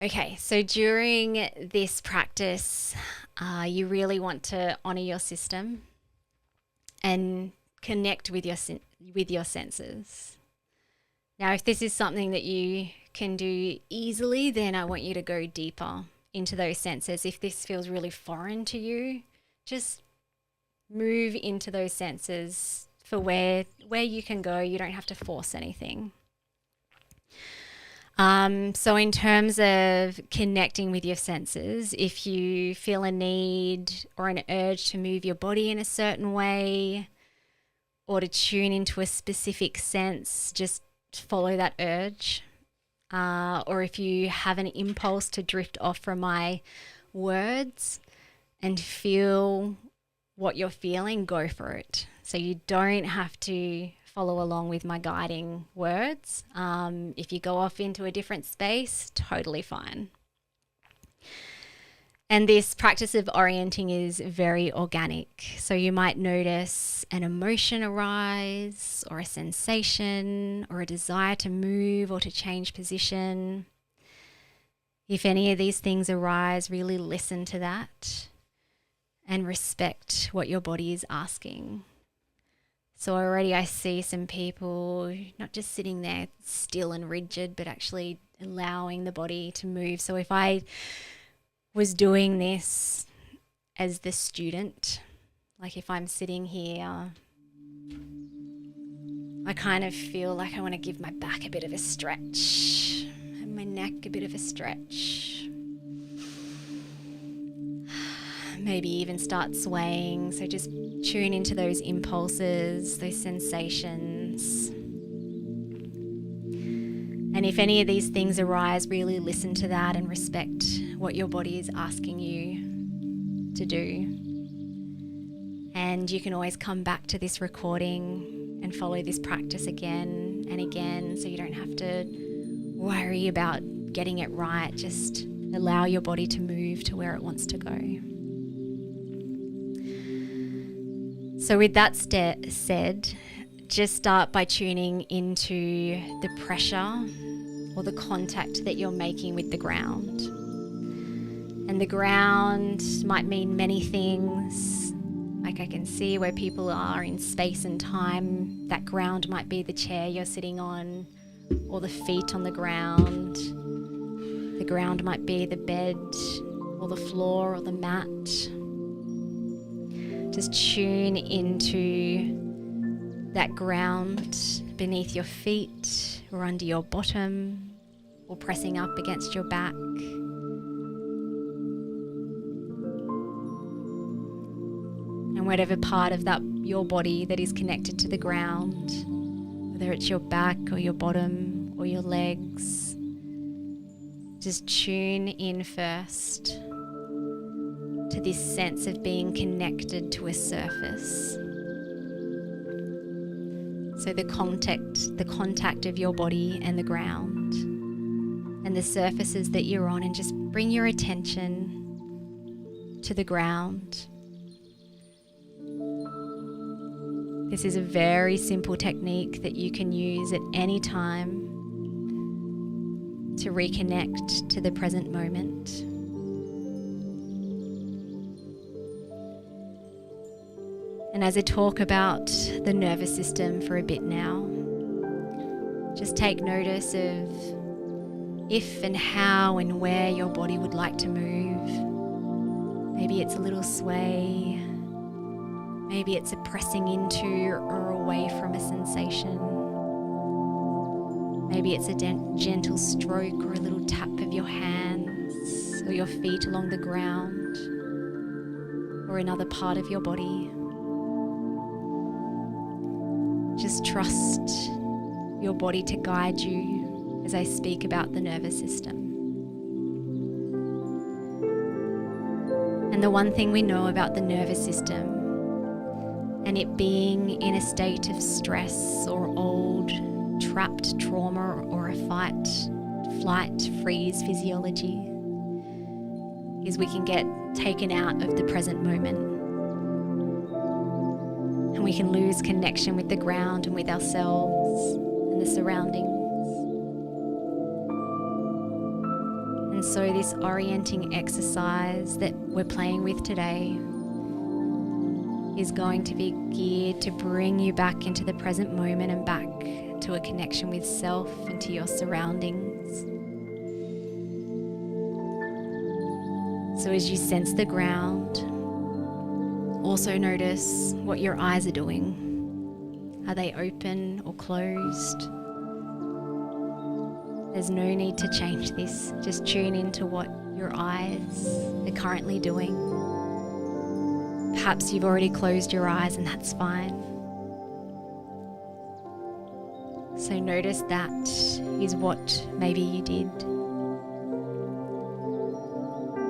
Okay, so during this practice, you really want to honor your system and connect with your senses. Now, if this is something that you can do easily, then I want you to go deeper into those senses. If this feels really foreign to you, just move into those senses for where you can go. You don't have to force anything. So in terms of connecting with your senses, if you feel a need or an urge to move your body in a certain way or to tune into a specific sense, just follow that urge. Or if you have an impulse to drift off from my words and feel what you're feeling, go for it. So you don't have to follow along with my guiding words. If you go off into a different space, totally fine. And this practice of orienting is very organic. So you might notice an emotion arise, or a sensation, or a desire to move or to change position. If any of these things arise, really listen to that and respect what your body is asking. So already I see some people not just sitting there still and rigid, but actually allowing the body to move. So if I was doing this as the student, like if I'm sitting here, I kind of feel like I want to give my back a bit of a stretch and my neck a bit of a stretch. Maybe even start swaying. So just tune into those impulses, those sensations. And if any of these things arise, really listen to that and respect what your body is asking you to do. And you can always come back to this recording and follow this practice again and again, so you don't have to worry about getting it right. Just allow your body to move to where it wants to go. So with that said, just start by tuning into the pressure or the contact that you're making with the ground. And the ground might mean many things. Like I can see where people are in space and time. That ground might be the chair you're sitting on, or the feet on the ground. The ground might be the bed or the floor or the mat. Just tune into that ground beneath your feet or under your bottom or pressing up against your back. And whatever part of that your body that is connected to the ground, whether it's your back or your bottom or your legs, just tune in first to this sense of being connected to a surface. So the contact of your body and the ground and the surfaces that you're on, and just bring your attention to the ground. This is a very simple technique that you can use at any time to reconnect to the present moment. And as I talk about the nervous system for a bit now, just take notice of if and how and where your body would like to move. Maybe it's a little sway. Maybe it's a pressing into or away from a sensation. Maybe it's a gentle stroke or a little tap of your hands or your feet along the ground or another part of your body. Just trust your body to guide you as I speak about the nervous system. And the one thing we know about the nervous system and it being in a state of stress or old, trapped trauma or a fight, flight, freeze physiology is we can get taken out of the present moment. And we can lose connection with the ground and with ourselves and the surroundings. And And so this orienting exercise that we're playing with today is going to be geared to bring you back into the present moment and back to a connection with self and to your surroundings. So as you sense the ground, also notice what your eyes are doing. Are they open or closed? There's no need to change this. Just tune into what your eyes are currently doing. Perhaps you've already closed your eyes and that's fine. So notice that is what maybe you did.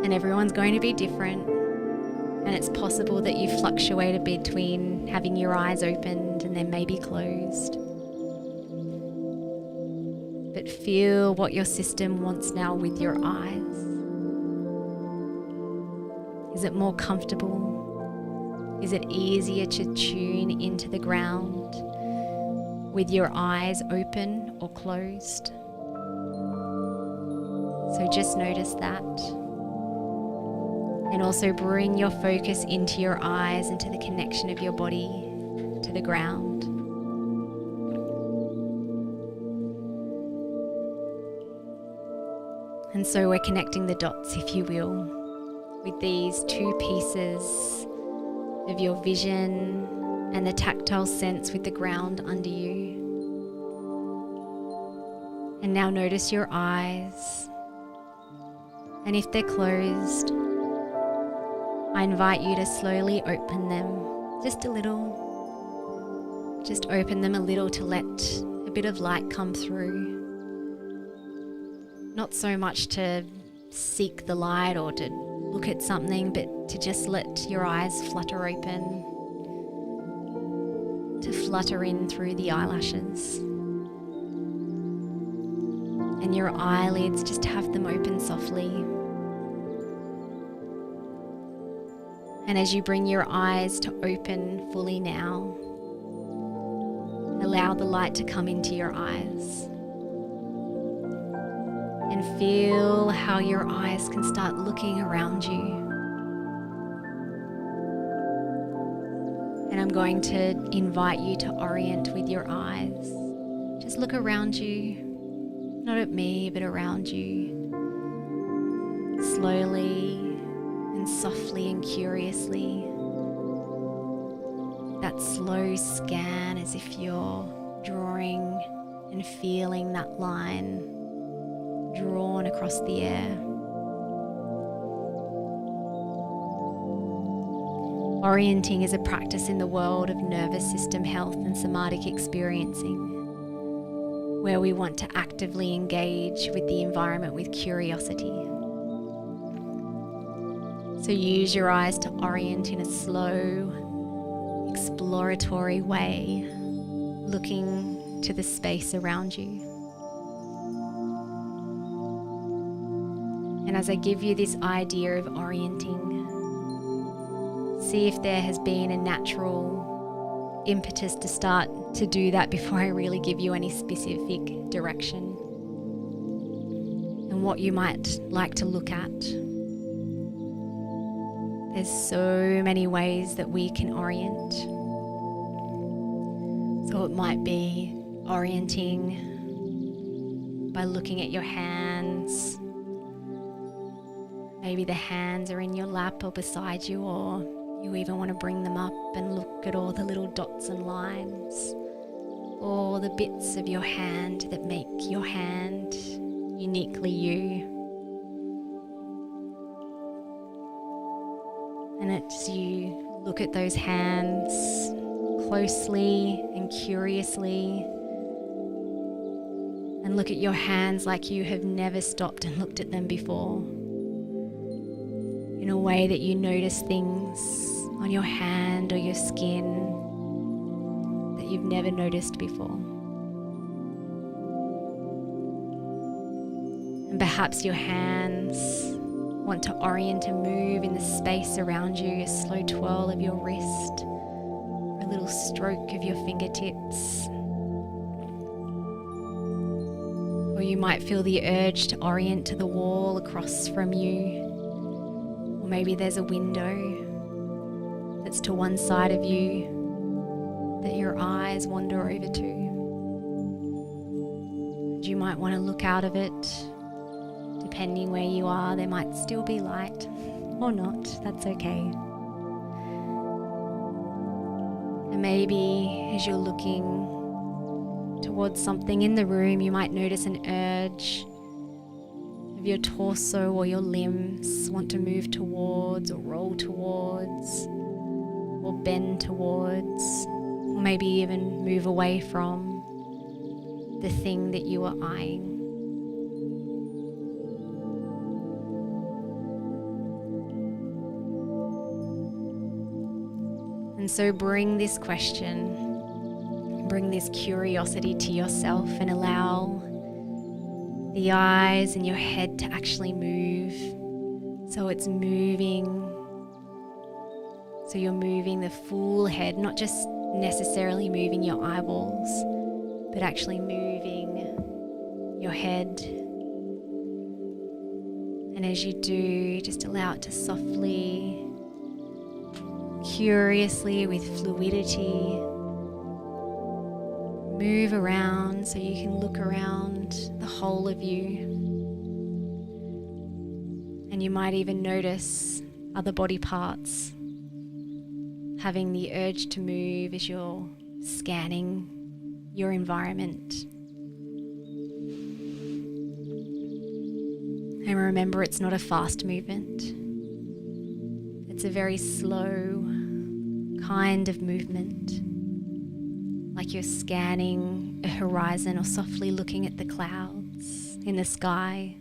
And everyone's going to be different. And it's possible that you fluctuate a bit between having your eyes opened and then maybe closed. But feel what your system wants now with your eyes. Is it more comfortable? Is it easier to tune into the ground with your eyes open or closed? So just notice that. And also bring your focus into your eyes and to the connection of your body to the ground. And so we're connecting the dots, if you will, with these two pieces of your vision and the tactile sense with the ground under you. And now notice your eyes. And if they're closed, I invite you to slowly open them just a little. Just open them a little to let a bit of light come through. Not so much to seek the light or to look at something, but to just let your eyes flutter open, to flutter in through the eyelashes. And your eyelids, just have them open softly. And as you bring your eyes to open fully now, allow the light to come into your eyes. And feel how your eyes can start looking around you. And I'm going to invite you to orient with your eyes. Just look around you, not at me, but around you. Slowly and softly and curiously. That slow scan as if you're drawing and feeling that line drawn across the air. Orienting is a practice in the world of nervous system health and somatic experiencing, where we want to actively engage with the environment with curiosity. So use your eyes to orient in a slow, exploratory way, looking to the space around you. And as I give you this idea of orienting, see if there has been a natural impetus to start to do that before I really give you any specific direction, and what you might like to look at. There's so many ways that we can orient. So it might be orienting by looking at your hands. Maybe the hands are in your lap or beside you, or you even want to bring them up and look at all the little dots and lines, all the bits of your hand that make your hand uniquely you. And as you look at those hands closely and curiously, and look at your hands like you have never stopped and looked at them before, in a way that you notice things on your hand or your skin that you've never noticed before. And perhaps your hands want to orient and move in the space around you, a slow twirl of your wrist, a little stroke of your fingertips. Or Or you might feel the urge to orient to the wall across from you. Or maybe there's a window that's to one side of you that your eyes wander over to. And you might want to look out of it. Depending where you are, there might still be light or not. That's okay. And maybe as you're looking towards something in the room, you might notice an urge of your torso or your limbs want to move towards or roll towards or bend towards, or maybe even move away from the thing that you are eyeing. And so bring this question, bring this curiosity to yourself and allow the eyes and your head to actually move. So it's moving. So you're moving the full head, not just necessarily moving your eyeballs, but actually moving your head. And as you do, just allow it to softly, curiously, with fluidity, move around so you can look around the whole of you. And you might even notice other body parts having the urge to move as you're scanning your environment. And remember, it's not a fast movement. It's a very slow kind of movement, like you're scanning a horizon or softly looking at the clouds in the sky,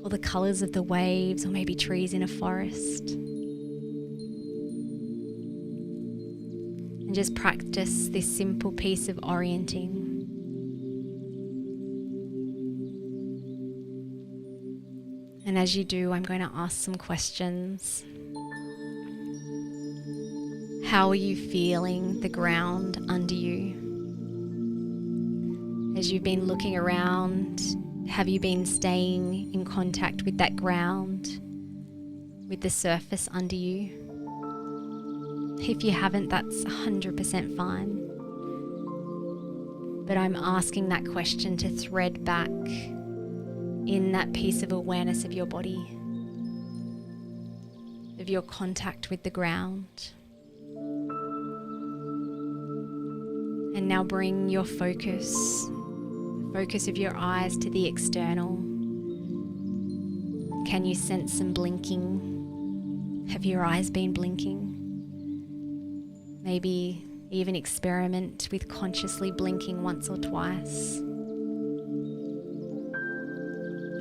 or the colours of the waves, or maybe trees in a forest. And just practice this simple piece of orienting. And as you do, I'm going to ask some questions. How are you feeling the ground under you? As you've been looking around, have you been staying in contact with that ground, with the surface under you? If you haven't, that's 100% fine. But I'm asking that question to thread back in that piece of awareness of your body, of your contact with the ground. And now bring your focus, the focus of your eyes, to the external. Can you sense some blinking? Have your eyes been blinking? Maybe even experiment with consciously blinking once or twice.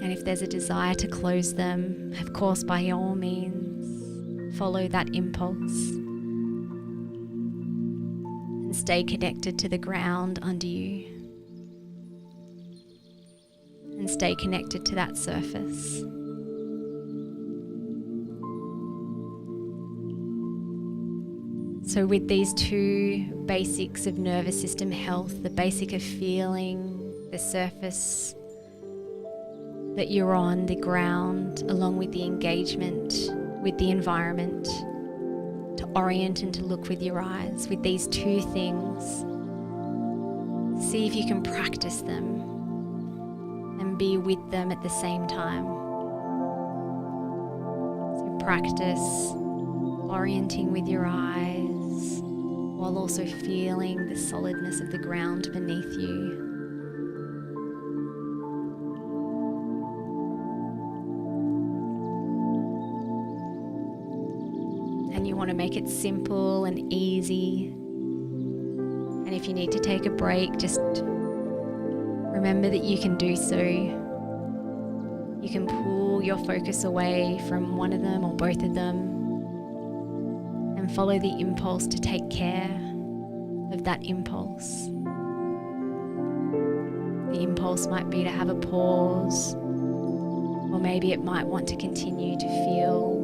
And if there's a desire to close them, of course, by all means, follow that impulse. And stay connected to the ground under you. And stay connected to that surface. So with these two basics of nervous system health, the basic of feeling the surface that you're on, the ground, along with the engagement with the environment, to orient and to look with your eyes, with these two things, see if you can practice them and be with them at the same time. So practice orienting with your eyes while also feeling the solidness of the ground beneath you. And you want to make it simple and easy. And if you need to take a break, just remember that you can do so. You can pull your focus away from one of them or both of them and follow the impulse to take care of that impulse. The impulse might be to have a pause, or maybe it might want to continue to feel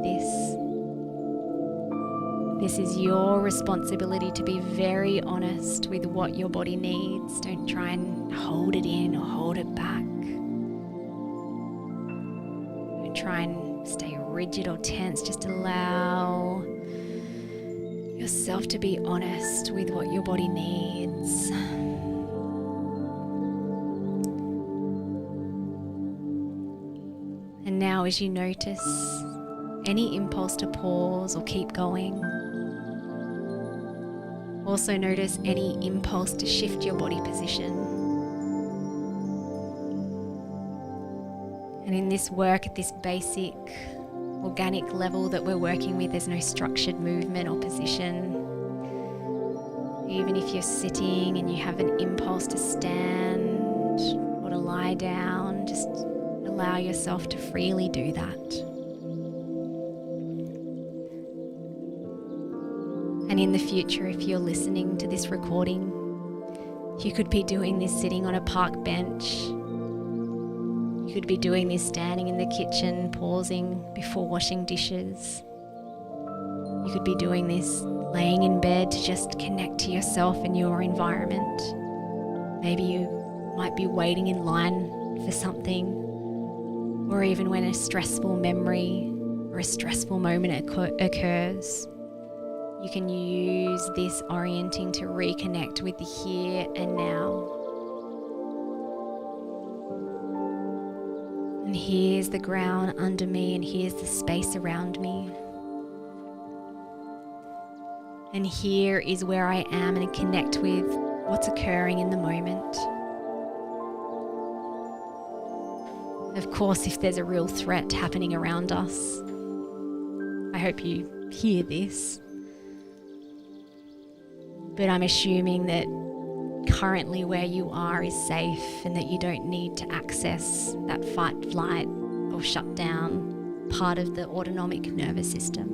this. This is your responsibility to be very honest with what your body needs. Don't try and hold it in or hold it back. Don't try and stay rigid or tense. Just allow yourself to be honest with what your body needs. And now, as you notice any impulse to pause or keep going, also notice any impulse to shift your body position. And in this work, at this basic organic level that we're working with, there's no structured movement or position. Even if you're sitting and you have an impulse to stand or to lie down, just allow yourself to freely do that. And in the future, if you're listening to this recording, you could be doing this sitting on a park bench. You could be doing this standing in the kitchen, pausing before washing dishes. You could be doing this laying in bed to just connect to yourself and your environment. Maybe you might be waiting in line for something, or even when a stressful memory or a stressful moment occurs. You can use this orienting to reconnect with the here and now. And here's the ground under me, and here's the space around me. And here is where I am, and connect with what's occurring in the moment. Of course, if there's a real threat happening around us, I hope you hear this. But I'm assuming that currently where you are is safe, and that you don't need to access that fight, flight, or shut down part of the autonomic nervous system.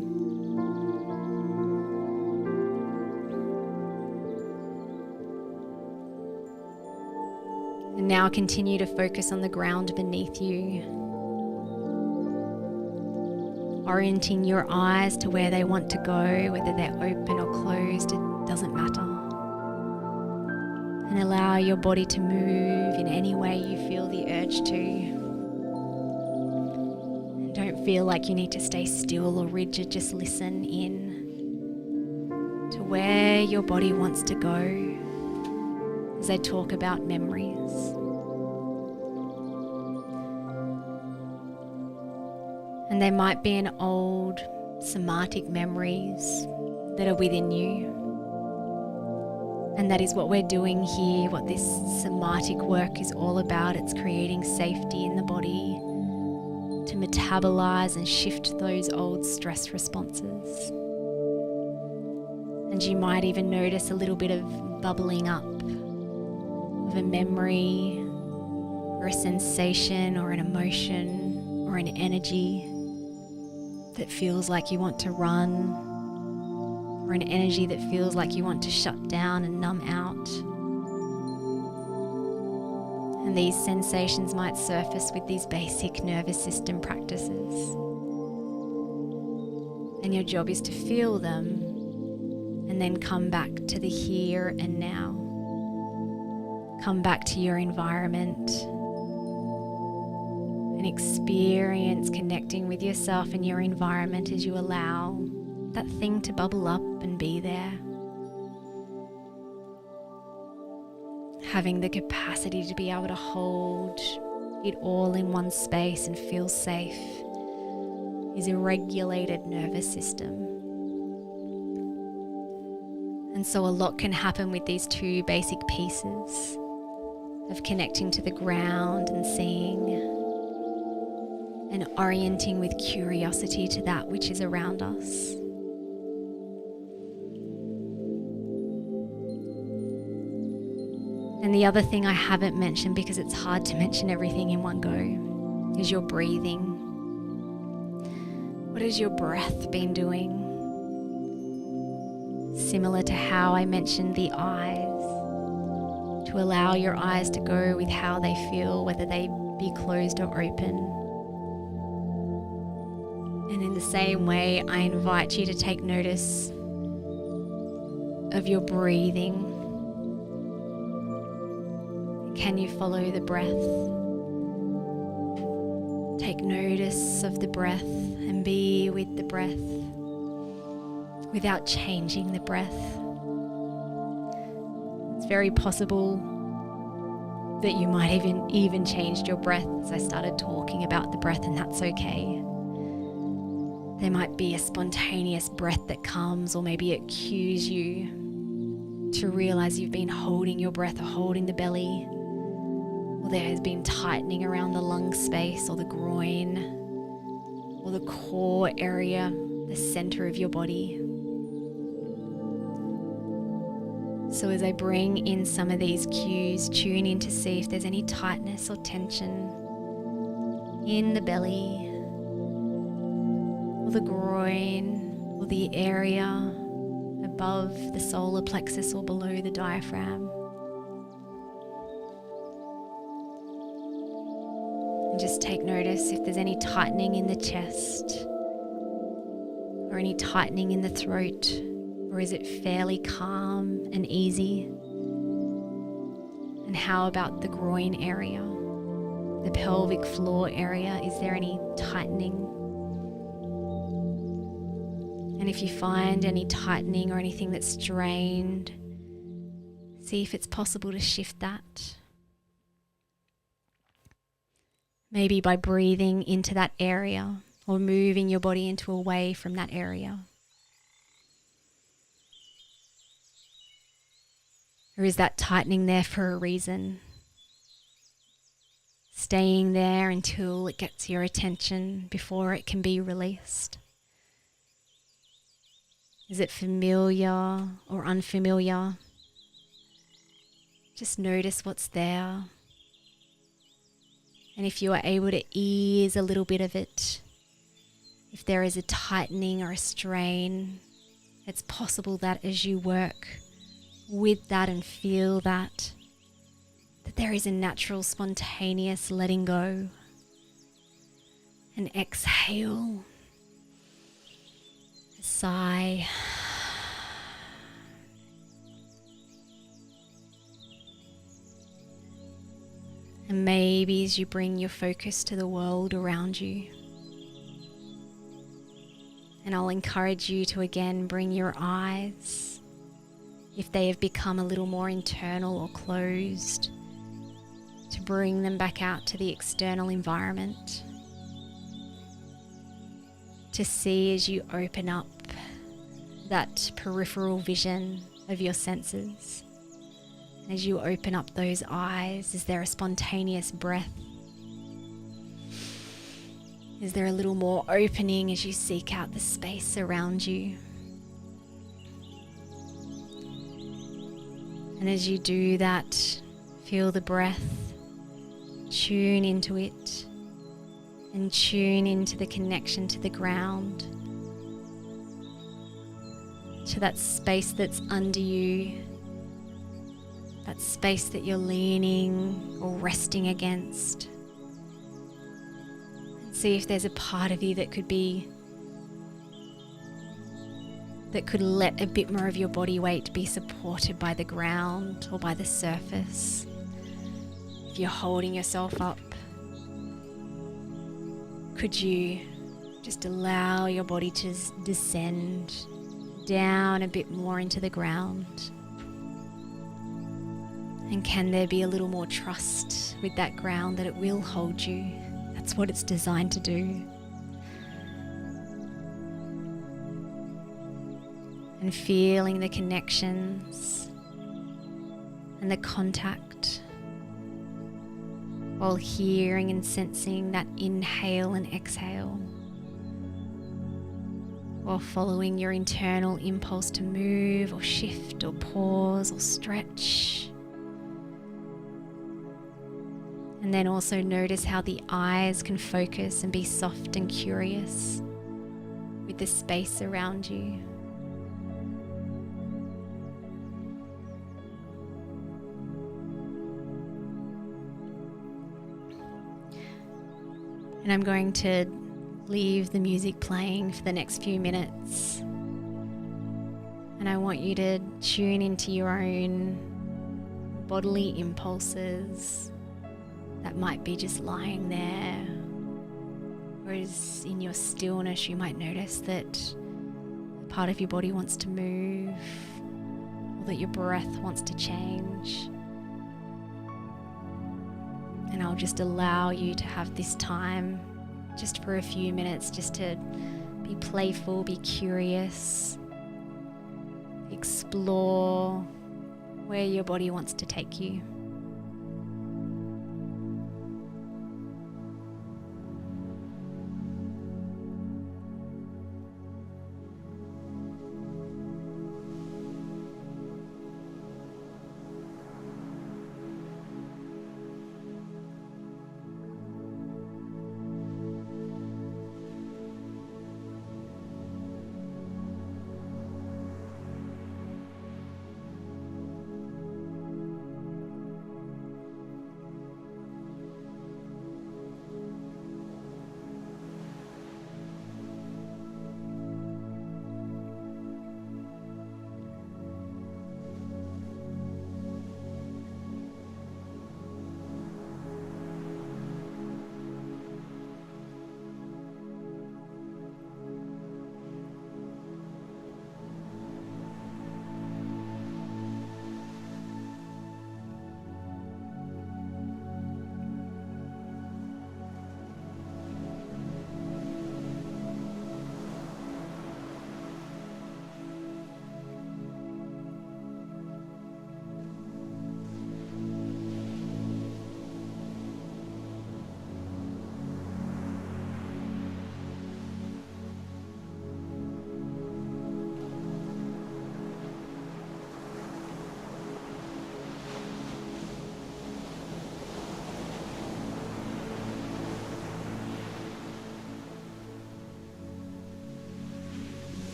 And now continue to focus on the ground beneath you, orienting your eyes to where they want to go, whether they're open or closed, it doesn't matter. And allow your body to move in any way you feel the urge to. And don't feel like you need to stay still or rigid, just listen in to where your body wants to go as I talk about memories. And they might be an old somatic memories that are within you. And that is what we're doing here, what this somatic work is all about. It's creating safety in the body to metabolize and shift those old stress responses. And you might even notice a little bit of bubbling up of a memory or a sensation or an emotion or an energy that feels like you want to run, or an energy that feels like you want to shut down and numb out. And these sensations might surface with these basic nervous system practices. And your job is to feel them and then come back to the here and now. Come back to your environment and experience connecting with yourself and your environment as you allow that thing to bubble up and be there. Having the capacity to be able to hold it all in one space and feel safe is a regulated nervous system. And so a lot can happen with these two basic pieces of connecting to the ground and seeing, and orienting with curiosity to that which is around us. And the other thing I haven't mentioned, because it's hard to mention everything in one go, is your breathing. What has your breath been doing? Similar to how I mentioned the eyes, to allow your eyes to go with how they feel, whether they be closed or open. And in the same way, I invite you to take notice of your breathing. Can you follow the breath? Take notice of the breath and be with the breath without changing the breath. It's very possible that you might even changed your breath as I started talking about the breath, and that's okay. There might be a spontaneous breath that comes, or maybe it cues you to realize you've been holding your breath or holding the belly, or there has been tightening around the lung space or the groin or the core area, the center of your body. So as I bring in some of these cues, tune in to see if there's any tightness or tension in the belly or the groin or the area above the solar plexus or below the diaphragm. And just take notice if there's any tightening in the chest or any tightening in the throat, or is it fairly calm and easy? And how about the groin area, the pelvic floor area? Is there any tightening? And if you find any tightening or anything that's strained, see if it's possible to shift that. Maybe by breathing into that area or moving your body into away from that area. Or is that tightening there for a reason? Staying there until it gets your attention before it can be released. Is it familiar or unfamiliar? Just notice what's there. And if you are able to ease a little bit of it, if there is a tightening or a strain, it's possible that as you work with that and feel that there is a natural, spontaneous letting go. And exhale, a sigh. And maybe as you bring your focus to the world around you, and I'll encourage you to again bring your eyes, if they have become a little more internal or closed, to bring them back out to the external environment, to see as you open up that peripheral vision of your senses. And as you open up those eyes, is there a spontaneous breath? Is there a little more opening as you seek out the space around you? And as you do that, feel the breath, tune into it, and tune into the connection to the ground, to that space that's under you, that space that you're leaning or resting against. And see if there's a part of you that could let a bit more of your body weight be supported by the ground or by the surface. If you're holding yourself up, could you just allow your body to descend down a bit more into the ground? And can there be a little more trust with that ground that it will hold you? That's what it's designed to do. And feeling the connections and the contact, while hearing and sensing that inhale and exhale, while following your internal impulse to move or shift or pause or stretch. And then also notice how the eyes can focus and be soft and curious with the space around you. And I'm going to leave the music playing for the next few minutes. And And I want you to tune into your own bodily impulses that might be just lying there. Whereas in your stillness, you might notice that a part of your body wants to move, or that your breath wants to change. And I'll just allow you to have this time just for a few minutes, just to be playful, be curious, explore where your body wants to take you.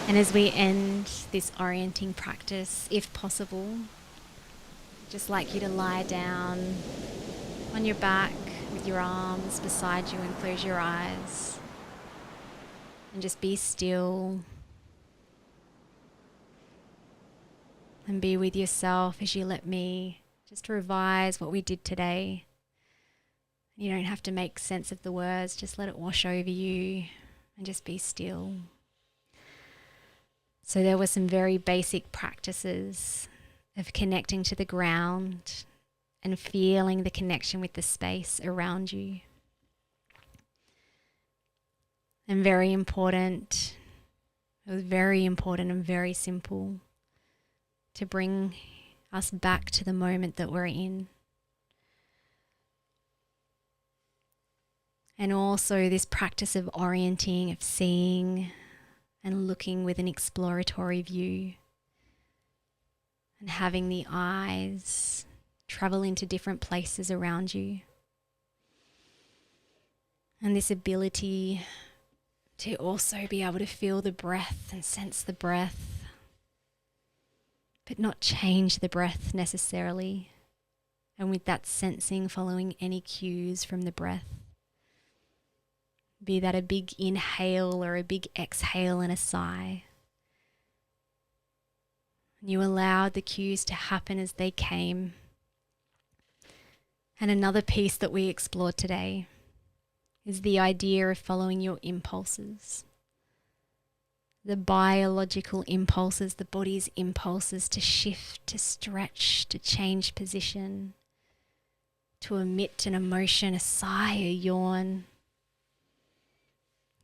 And as we end this orienting practice, if possible, just like you to lie down on your back with your arms beside you and close your eyes and just be still and be with yourself as you let me just revise what we did today. You don't have to make sense of the words, just let it wash over you and just be still. So there were some very basic practices of connecting to the ground and feeling the connection with the space around you. And very important, it was very important and very simple to bring us back to the moment that we're in. And also this practice of orienting, of seeing and looking with an exploratory view and having the eyes travel into different places around you. And this ability to also be able to feel the breath and sense the breath, but not change the breath necessarily. And with that sensing, following any cues from the breath. Be that a big inhale or a big exhale and a sigh. You allowed the cues to happen as they came. And another piece that we explored today is the idea of following your impulses. The biological impulses, the body's impulses to shift, to stretch, to change position, to emit an emotion, a sigh, a yawn.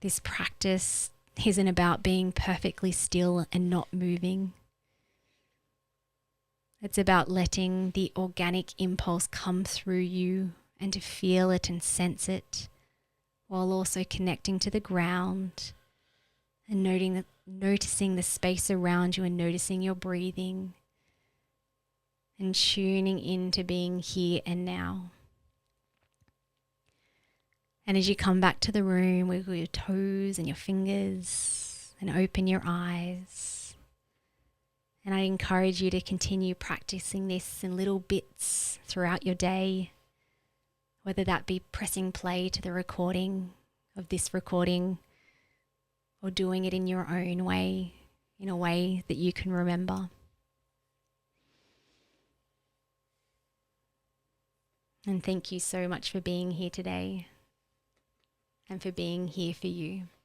This practice isn't about being perfectly still and not moving. It's about letting the organic impulse come through you and to feel it and sense it, while also connecting to the ground and noticing the space around you and noticing your breathing and tuning into being here and now. And as you come back to the room, wiggle your toes and your fingers and open your eyes. And I encourage you to continue practicing this in little bits throughout your day, whether that be pressing play to the recording of this recording or doing it in your own way, in a way that you can remember. And thank you so much for being here today and for being here for you.